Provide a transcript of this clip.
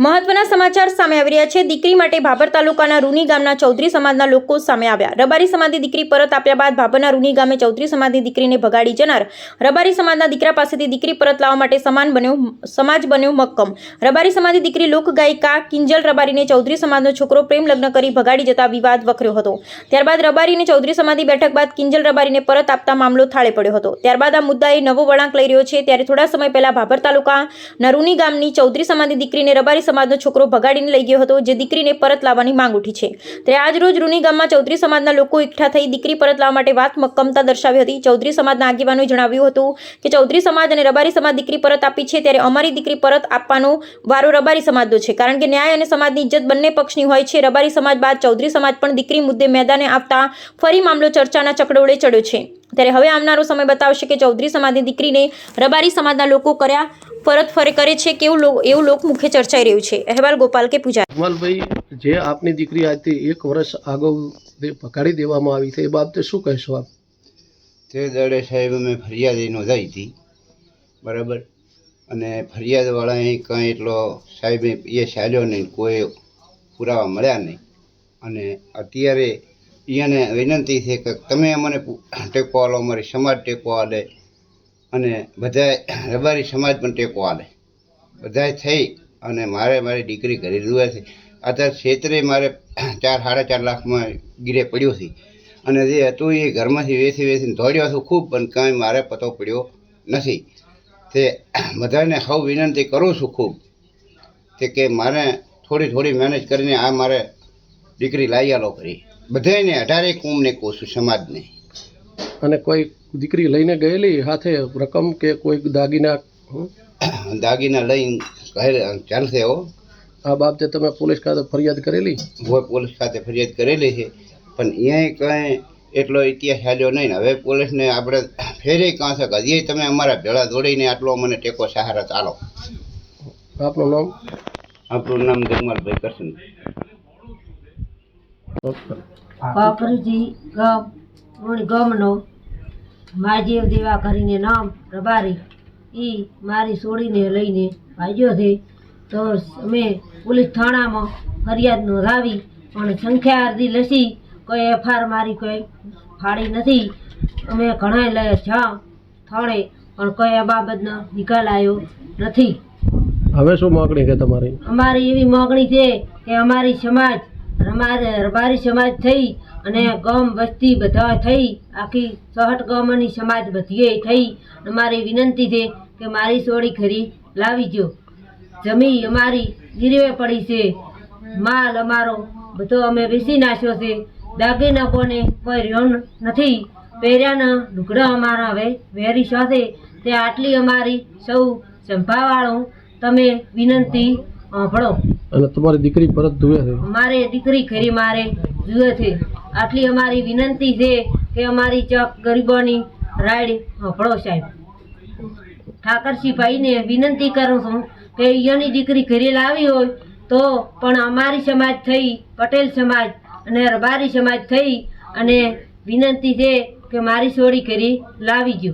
મહત્વના સમાચાર સામે આવી રહ્યા છે। દીકરી માટે ભાભર તાલુકાના રૂની ગામના ચૌધરી સમાજના લોકો સામે આવ્યા। રબારી સમાજની દીકરી પરત આપ્યા બાદ ભાભરના રૂની ગામે ચૌધરી સમાજની દીકરીને ભગાડી જનાર રબારી સમાજના દીકરા પાસેથી દીકરી પરત લાવવા માટે સમાજ બન્યો મક્કમ। રબારી સમાજની દીકરી લોકગાયિકા કિંજલ રબારીને ચૌધરી સમાજનો છોકરો પ્રેમ લગ્ન કરી ભગાડી જતા વિવાદ વકર્યો હતો। ત્યારબાદ રબારીને ચૌધરી સમાજની બેઠક બાદ કિંજલ રબારીને પરત આપતા મામલો થાળે પડ્યો હતો। ત્યારબાદ આ મુદ્દાએ નવો વળાંક લઈ રહ્યો છે। ત્યારે થોડા સમય પહેલા ભાભર તાલુકાના રૂની ગામની ચૌધરી સમાજની દીકરીને રબારી સમાજનો છોકરો ભગાડીને લઈ ગયો હતો, જે દીકરીને પરત લાવવાની માંગ ઉઠી છે। ત્યારે આજ રોજ રૂની ગામમાં ચૌધરી સમાજના લોકો એકઠા થઈ દીકરી પરત લાવવા માટે વાત મક્કમતા દર્શાવી હતી। ચૌધરી સમાજના આગેવાનોએ જણાવ્યું હતું કે ચૌધરી સમાજ અને રબારી સમાજ દીકરી પરત આપી છે, ત્યારે અમારી દીકરી પરત આપવાનો વારો રબારી સમાજનો છે, કારણ કે ન્યાય અને સમાજની ઇજ્જત બંને પક્ષની હોય છે। રબારી સમાજ બાદ ચૌધરી સમાજ પણ દીકરી મુદ્દે મેદાને આવતા ફરી મામલો ચર્ચાના ચકડોળે ચડ્યો છે। ત્યારે હવે આવનારો સમય બતાવશે કે ચૌધરી સમાજની દીકરીને રબારી સમાજના લોકો કર્યા પરત ફરે કરે છે કે એવું લોકમુખે ચર્ચાઈ રહ્યું છે। અહેવાલ ગોપાલ કે પૂજા। કમલભાઈ, જે આપની દીકરી આજથી 1 વર્ષ અગાઉ ભગાડી દેવામાં આવી છે, એ બાબતે શું કહેશો આપ? તે દડે સાહેબ અમે ફરિયાદ નોંધાવી હતી, બરાબર, અને ફરિયાદવાળાએ કંઈ એટલો સાહેબે એ ચાલ્યો નહીં, કોઈ પુરાવા મળ્યા નહીં, અને અત્યારે એને વિનંતી છે કે તમે અમને ટેકો આલો, અમારી સમાજ ટેકો આલે અને બધાએ રબારી સમાજ પણ ટેકો આલે, બધાએ થઈ અને મારી દીકરી ઘરે જુએ છે। અત્યારે ક્ષેત્રે મારે 4-4.5 લાખમાં ગીરે પડ્યો છે, અને જે હતું એ ઘરમાંથી વેચીને દોડ્યો છું ખૂબ, પણ કાંઈ મારે પતો પડ્યો નથી। તે બધાને સૌ વિનંતી કરું છું ખૂબ કે મારે થોડી મહેનત કરીને આ મારે દીકરી લાવી આલો કરી, બધાને 18 કોમને કહું છું, સમાજને। અને કોઈ દીકરી લઈને ગયેલી હાથે રકમ કે કોઈ દાગીના લઈને ચાલશે હો? આ બાબતે તમે પોલીસ ખાતે ફરિયાદ કરેલી? હોય, પોલીસ ખાતે ફરિયાદ કરેલી છે, પણ અહીંયા કંઈ એટલો ઇતિહાસ ચાલ્યો નહીં। હવે પોલીસને આપણે ફેરે કાં છે કે હજી તમે અમારા ભેળા દોડીને આટલો મને ટેકો સહારા ચાલો। આપનું નામ? આપણું નામ જગમાલભાઈ કરશન। કાકરીજી ગામનો માજીવ દેવા કરીને નામ રબારી એ મારી છોડીને લઈને ભાગ્યો છે, તો અમે પોલીસ થાણામાં ફરિયાદ નોંધાવી, પણ સંખ્યા અરજી લસી કોઈ એફઆર મારી કોઈ ફાડી નથી। અમે ઘણા લઈ થાણે, પણ કોઈ આ બાબતનો નિકાલ આવ્યો નથી। હવે શું માગણી છે તમારી? અમારી એવી માગણી છે કે અમારી સમાજ રબારી સમાજ થઈ અને ગામ વસ્તી બધા થઈ, આખી 60 ગામની સમાજ બધીએ થઈ, અમારી વિનંતી છે કે મારી છોડી ખરી લાવી જો। જમીન અમારી ગીરવે પડી છે, માલ અમારો બધો અમે વેચી નાખ્યો છે, દાગીના કોને કોઈ રહ્યો નથી, પહેર્યાના લુગડા અમારા હવે વેરી સાથે। તે આટલી અમારી સૌ સંભાળવાળું તમે વિનંતી સાંભળો। અને તમારી દીકરી પરત જુએ છે? મારે દીકરી ખરી મારે જુએ છે, આટલી અમારી વિનંતી છે કે અમારી ચક ગરીબોની રાઈડ સાંભળો સાહેબ। ઠાકરસિંહભાઈને વિનંતી કરું છું કે અહીંયાની દીકરી ઘરે લાવી હોય તો પણ અમારી સમાજ થઈ, પટેલ સમાજ અને રબારી સમાજ થઈ, અને વિનંતી છે કે મારી છોડી ઘરે લાવી જો।